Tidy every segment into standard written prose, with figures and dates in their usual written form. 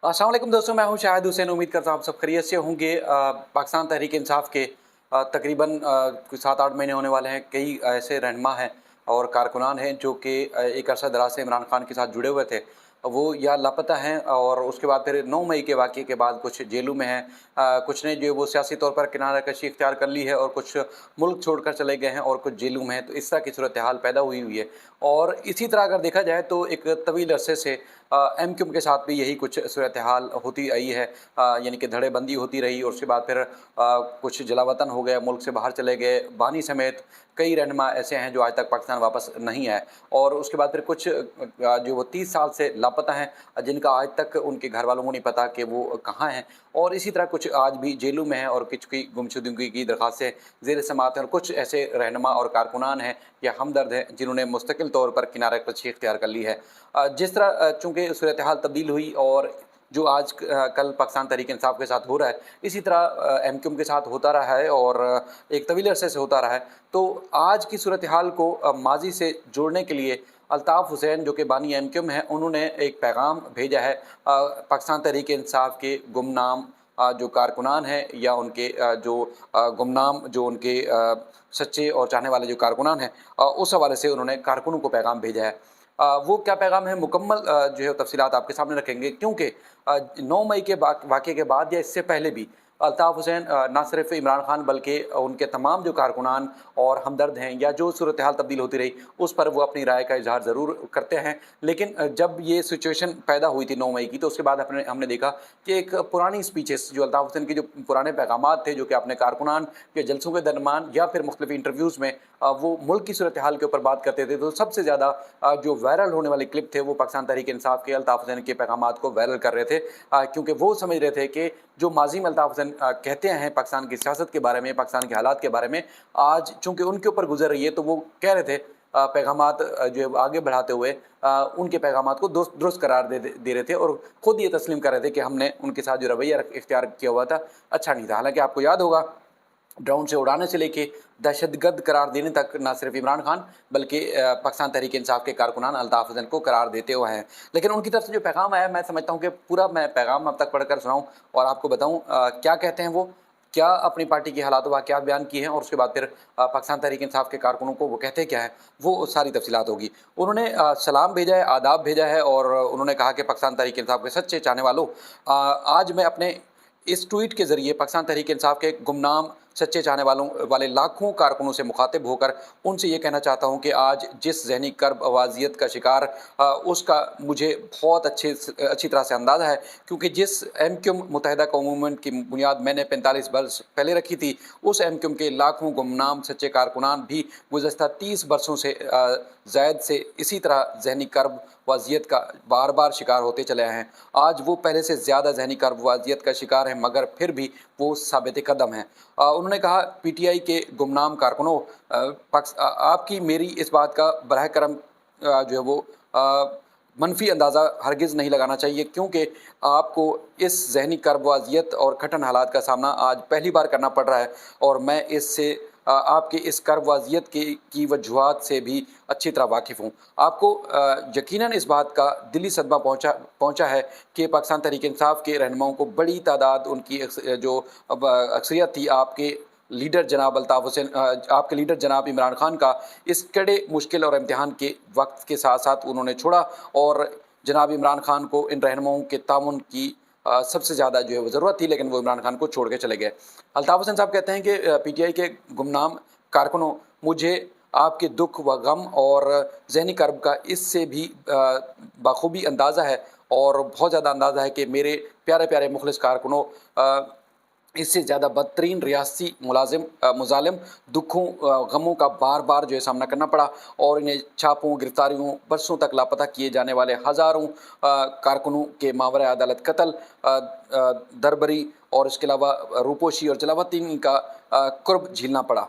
अस्सलाम वालेकुम दोस्तों, मैं हूं शाहिद हुसैन। उम्मीद करता हूं आप सब खैरियत से होंगे। पाकिस्तान तहरीक इंसाफ के तकरीबन कुछ 7-8 महीने होने वाले हैं। कई ऐसे रहनुमा हैं और कारकुनान हैं जो कि एक अरसा दराज से इमरान खान के साथ जुड़े हुए थे, वो या लापता हैं और उसके बाद फिर 9 मई के वाक़ये के बाद कुछ जेलों में हैं। कुछ ने जो वो सियासी तौर पर किनारा कशी इख्तियार कर ली है और कुछ मुल्क छोड़कर चले गए हैं और कुछ जेलों में हैं। तो इस तरह की सूरत हाल पैदा हुई है और इसी तरह अगर देखा जाए तो एक तवील अरसे से एमक्यूम के साथ भी यही कुछ सूरत हाल होती आई है। यानी कि धड़ेबंदी होती रही और उसके बाद फिर कुछ जलावतन हो गया, मुल्क से बाहर चले गए। बानी समेत कई रहनुमा ऐसे हैं जो आज तक पाकिस्तान वापस नहीं आए और उसके बाद फिर कुछ जो वो 30 साल से लापता हैं, जिनका आज तक उनके घर वालों को नहीं पता कि वो कहाँ हैं। और इसी तरह कुछ आज भी जेलों में हैं और कुछ की गुमशुदगी की दरख्वास्तें ज़ेर समाअत हैं और कुछ ऐसे रहनुमा और कारकुनान हैं या हमदर्द हैं जिन्होंने मुस्तकिल तौर पर किनारा कशी इख्तियार कर ली है। जिस तरह चूँकि सूरत हाल तब्दील हुई और जो आज कल पाकिस्तान तहरीक इंसाफ के साथ हो रहा है, इसी तरह एमक्यूम के साथ होता रहा है और एक तवील अरसे से होता रहा है। तो आज की सूरत हाल को माजी से जोड़ने के लिए अल्ताफ़ हुसैन जो कि बानी एमक्यूम हैं, उन्होंने एक पैगाम भेजा है पाकिस्तान तहरीक इंसाफ के गुमनाम जो कारकुनान हैं या उनके जो गुमनाम जो उनके सच्चे और चाहने वाले जो कारकुनान हैं, उस हवाले से उन्होंने कारकुनों को पैगाम भेजा है। वो क्या पैगाम है, मुकम्मल जो है तफ़सीलात आपके सामने रखेंगे, क्योंकि 9 मई के वाक़ये के बाद या इससे पहले भी अल्ताफ़ हुसैन ना सिर्फ इमरान खान बल्कि उनके तमाम जो कारकुनान और हमदर्द हैं या जो सूरत हाल तब्दील होती रही उस पर वो अपनी राय का इजहार ज़रूर करते हैं। लेकिन जब ये सिचुएशन पैदा हुई थी 9 मई की, तो उसके बाद हमने देखा कि एक पुरानी स्पीचेस जो अल्ताफ़ हुसैन के जो पुराने पैगामात थे, जो कि अपने कारकुनान के जलसों के दरमियान या फिर मुख्तलिफ इंटरव्यूज़ में वो मुल्क की सूरत हाल के ऊपर बात करते थे। तो सबसे ज़्यादा जो वायरल होने वाले क्लिप थे वो पाकिस्तान तहरीक इंसाफ के अल्ताफ़ हुसैन के पैगामात को वायरल कर रहे थे, क्योंकि वो समझ रहे थे कि जो माजी में अल्ताफ़ हुसैन कहते हैं पाकिस्तान की सियासत के बारे में, पाकिस्तान के हालात के बारे में, आज चूँकि उनके ऊपर गुजर रही है, तो वो कह रहे थे पैगामात जो है आगे बढ़ाते हुए उनके पैगामात को दुरुस्त करार दे रहे थे और ख़ुद ये तस्लीम कर रहे थे कि हमने उनके साथ जो रवैया इख्तियार किया हुआ था अच्छा नहीं था। हालाँकि आपको याद होगा, ड्रोन से उड़ाने से लेके दहशतगर्द करार देने तक ना सिर्फ इमरान खान बल्कि पाकिस्तान तहरीक इंसाफ के कारकुनान अल्ताफ़ हुसैन को करार देते हुए हैं। लेकिन उनकी तरफ से जो पैगाम आया, मैं समझता हूँ कि पूरा मैं पैगाम अब तक पढ़कर सुनाऊँ और आपको बताऊँ क्या कहते हैं वो, क्या अपनी पार्टी की हालात वाक़यात बयान किए हैं और उसके बाद फिर पाकिस्तान तहरीक इंसाफ के कारकुनों को वो कहते क्या हैं, वो सारी तफसीलात होगी। उन्होंने सलाम भेजा है, आदाब भेजा है और उन्होंने कहा कि पाकिस्तान तहरीक इंसाफ के सच्चे चाहने वालों, आज मैं अपने इस ट्वीट के ज़रिए पाकिस्तान तहरीक इंसाफ के गुमनाम सच्चे चाहने वालों वाले लाखों कारकुनों से मुखातिब होकर उनसे ये कहना चाहता हूँ कि आज जिस ज़हनी कर्ब अवाज़ियत का शिकार उसका मुझे बहुत अच्छी तरह से अंदाज़ा है, क्योंकि जिस एमक्यूम मुत्तहिदा कौम मूवमेंट की बुनियाद मैंने 45 बरस पहले रखी थी, उस एमक्यूम के लाखों गुमनाम सच्चे कारकुनान भी गुज़श्ता 30 बरसों से ज़ायद से इसी तरह ज़हनी कर्ब वाज़ियत का बार बार शिकार होते चले आए हैं। आज वो पहले से ज़्यादा ज़हनी कर्ब वाज़ियत का शिकार है, मगर फिर भी वो साबित कदम हैं। उन्होंने कहा, पीटीआई के गुमनाम कारकुनों, आपकी मेरी इस बात का बराह करम जो है वो मनफी अंदाज़ा हरगिज़ नहीं लगाना चाहिए, क्योंकि आपको इस ज़हनी कर्ब वाज़ियत और कठिन हालात का सामना आज पहली बार करना पड़ रहा है और मैं इससे आपके इस कर्ब वाज़ियत की वजूहात से भी अच्छी तरह वाकिफ़ हूँ। आपको यकीनन इस बात का दिली सदमा पहुँचा है कि पाकिस्तान तहरीक इंसाफ के रहनुमाओं को बड़ी तादाद उनकी जो अक्सरियत थी आपके लीडर जनाब अल्ताफ़ हुसैन, आपके लीडर जनाब इमरान खान का इस कड़े मुश्किल और इम्तिहान के वक्त के साथ साथ उन्होंने छोड़ा और जनाब इमरान खान को इन रहनुमाओं के तामुन की सबसे ज़्यादा जो है वो ज़रूरत थी, लेकिन वो इमरान खान को छोड़ के चले गए। अल्ताफ़ हुसैन साहब कहते हैं कि पीटीआई के गुमनाम कारकुनों, मुझे आपके दुख व गम और ज़हनी कर्ब का इससे भी बखूबी अंदाज़ा है और बहुत ज़्यादा अंदाज़ा है कि मेरे प्यारे प्यारे मुखलिस कारकुनों, इससे ज़्यादा बदतरीन रियासी मुजालिम दुखों गमों का बार बार जो है सामना करना पड़ा और इन्हें छापों, गिरफ्तारियों, बरसों तक लापता किए जाने वाले हज़ारों कारकुनों के मावरे अदालत कत्ल, दरबरी और इसके अलावा रूपोशी और जलावतनी का कुर्ब झेलना पड़ा।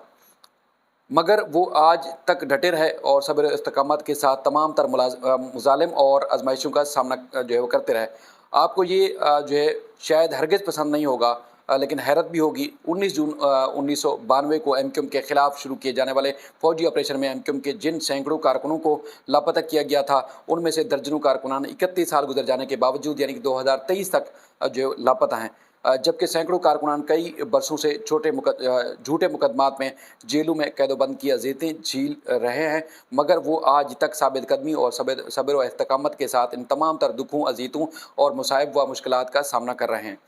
मगर वो आज तक डटे रहे और सब्र इस्तकामत के साथ तमाम तर मुजालिम और आजमाइशों का सामना जो है वो करते रहे। आपको ये जो है शायद हरगिज़ पसंद नहीं होगा लेकिन हैरत भी होगी 19 जून 1992 को एमक्यूएम के खिलाफ शुरू किए जाने वाले फौजी ऑपरेशन में एमक्यूएम के जिन सैकड़ों कारकुनों को लापता किया गया था, उनमें से दर्जनों कारकुनान 31 साल गुजर जाने के बावजूद यानी कि 2023 तक जो लापता हैं, जबकि सैकड़ों कारकुनान कई बरसों से झूठे मुकदमात में जेलों में कैदोबंद की अज़ियतें झेल रहे हैं, मगर वो आज तक साबित कदमी और सब्र व इस्तकामत के साथ इन तमाम तर दुखों, अज़ियतों और मुसाइब व मुश्किलात का सामना कर रहे हैं।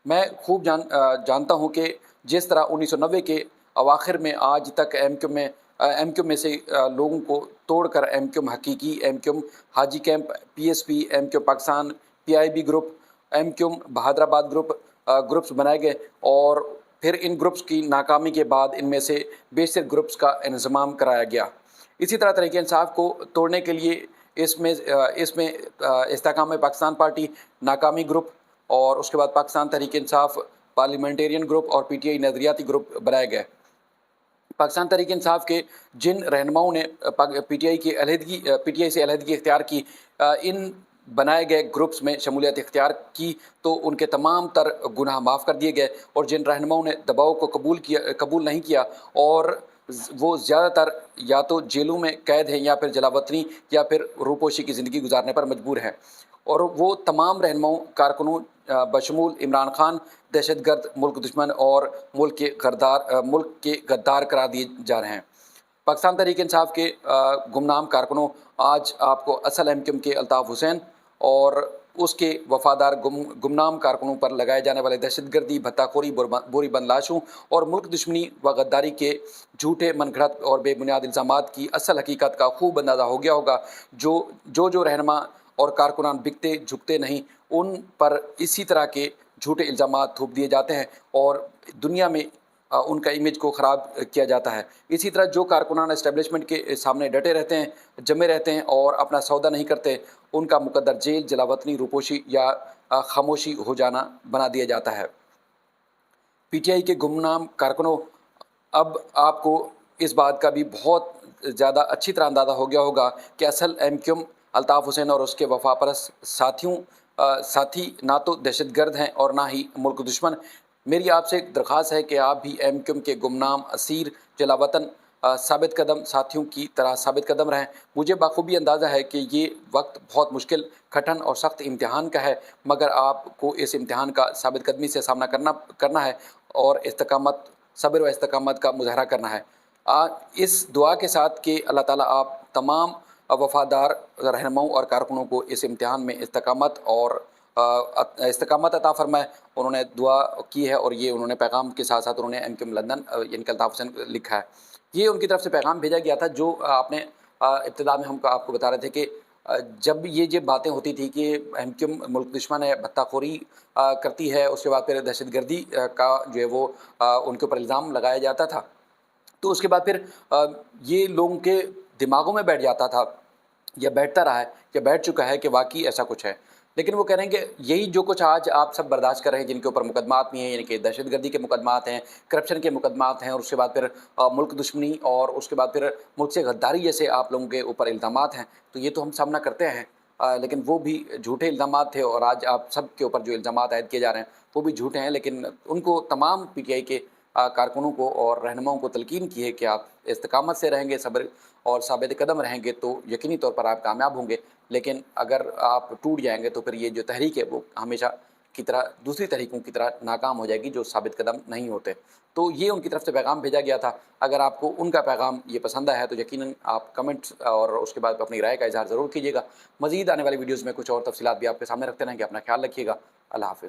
मैं खूब जानता हूँ कि जिस तरह 1990 के अवाखिर में आज तक एमक्यूएम में से लोगों को तोड़कर MQM Haqiqi, MQM Haji camp, PSP, MQM Pakistan, PIB group, MQM Bahadurabad groups बनाए गए और फिर इन ग्रुप्स की नाकामी के बाद इनमें से बेशतर ग्रुप्स का इंतज़ाम कराया गया। इसी तरह तहरीक इंसाफ को तोड़ने के लिए इसमें इस्तेकाम पाकिस्तान पार्टी नाकामी ग्रुप और उसके बाद पाकिस्तान तहरीक इंसाफ पार्लियामेंटेरियन ग्रुप और पीटीआई नज़रियाती ग्रुप बनाए गए। पाकिस्तान तहरीक इंसाफ के जिन रहनुमाओं ने पीटीआई से अलहदगी इख्तियार की, इन बनाए गए ग्रुप्स में शमूलियत इख्तियार की तो उनके तमाम तर गुनाह माफ़ कर दिए गए, और जिन रहनुमाओं ने दबाव को कबूल नहीं किया और वो ज़्यादातर या तो जेलों में कैद हैं या फिर जलावतनी या फिर रूपोशी की ज़िंदगी गुजारने पर मजबूर हैं, और वो तमाम रहनुमाओं कारकुनों बशमूल इमरान खान दहशतगर्द, मुल्क दुश्मन और मुल्क के गद्दार करार दिए जा रहे हैं। पाकिस्तान तहरीक इंसाफ के गुमनाम कारकुनों, आज आपको असल एमक्यूएम के अल्ताफ़ हुसैन और उसके वफादार गुमनाम कारकुनों पर लगाए जाने वाले दहशतगर्दी, भत्ताखोरी, बोरी बंदलाशों और मुल्क दुश्मनी व गद्दारी के झूठे, मनगढ़ंत और बेबुनियाद इल्ज़ामात की असल हकीकत का खूब अंदाज़ा हो गया होगा। जो रहनुमा और कारकुनान बिकते झुकते नहीं, उन पर इसी तरह के झूठे इल्ज़ामात थोप दिए जाते हैं और दुनिया में उनका इमेज को ख़राब किया जाता है। इसी तरह जो कारकुनान एस्टेब्लिशमेंट के सामने डटे रहते हैं, जमे रहते हैं और अपना सौदा नहीं करते, उनका मुकद्दर जेल, जलावतनी, रूपोशी या खामोशी हो जाना बना दिया जाता है। पीटीआई के गुमनाम कारकुनों, अब आपको इस बात का भी बहुत ज़्यादा अच्छी तरह अंदाज़ा हो गया होगा कि असल एमक्यूएम अल्ताफ़ हुसैन और उसके वफापरस्त साथी ना तो दहशतगर्द हैं और ना ही मुल्क दुश्मन। मेरी आपसे एक दरख्वास्त है कि आप भी एमक्यूएम के गुमनाम, असीर, जलावतन साबित कदम साथियों की तरह साबित कदम रहें। मुझे बाखूबी अंदाज़ा है कि ये वक्त बहुत मुश्किल, कठिन और सख्त इम्तिहान का है, मगर आपको इस इम्तिहान का साबित कदमी से सामना करना है और इस्तकामत, सब्र व इस्तकामत का मुज़ाहरा करना है। इस दुआ के साथ कि अल्लाह ताला आप तमाम वफ़ादार रहनुमाओं और कारकुनों को इस इम्तिहान में इस्तकामत अता फ़रमाए। उन्होंने दुआ की है और ये उन्होंने पैगाम के साथ साथ उन्होंने एमक्यूएम लंदन यानी कि अल्ताफ़ हुसैन लिखा है। ये उनकी तरफ से पैगाम भेजा गया था, जो आपने इब्तिदा में हम आपको बता रहे थे कि जब ये बातें होती थी कि एमक्यूएम मुल्क दुश्मन है, भत्ताखोरी करती है, उसके बाद फिर दहशतगर्दी का जो है वो उनके ऊपर इल्ज़ाम लगाया जाता था, तो उसके बाद फिर ये लोगों के दिमागों में बैठ जाता था या बैठता रहा है या बैठ चुका है कि वाकई ऐसा कुछ है। लेकिन वो कह रहे हैं कि यही जो कुछ आज आप सब बर्दाश्त कर रहे हैं, जिनके ऊपर मुकदमात भी हैं, यानी कि दहशतगर्दी के मुकदमात हैं, करप्शन के मुकदमात हैं, और उसके बाद फिर मुल्क दुश्मनी और उसके बाद फिर मुल्क से गद्दारी जैसे आप लोगों के ऊपर इल्ज़ामात हैं, तो ये तो हम सामना करते हैं। लेकिन वो भी झूठे इल्ज़ामात थे और आज आप सब के ऊपर जो इल्ज़ामात आयद किए जा रहे हैं वो भी झूठे हैं। लेकिन उनको तमाम पीटीआई के कारकुनों को और रहनुमाओं को तलकीन की है कि आप इस्तकामत से रहेंगे, सब्र और साबित कदम रहेंगे तो यकीनी तौर पर आप कामयाब होंगे। लेकिन अगर आप टूट जाएंगे तो फिर ये जो तहरीक है वो हमेशा की तरह दूसरी तहरीकों की तरह नाकाम हो जाएगी जो साबित कदम नहीं होते। तो ये उनकी तरफ से पैगाम भेजा गया था। अगर आपको उनका पैगाम ये पसंद आया है तो यकीनन आप कमेंट्स और उसके बाद अपनी राय का इज़हार ज़रूर कीजिएगा। मज़ीद आने वाली वीडियोज़ में कुछ और तफसीलात भी आपके सामने रखते रहेंगे। अपना ख्याल रखिएगा। अल्लाह हाफ़िज़।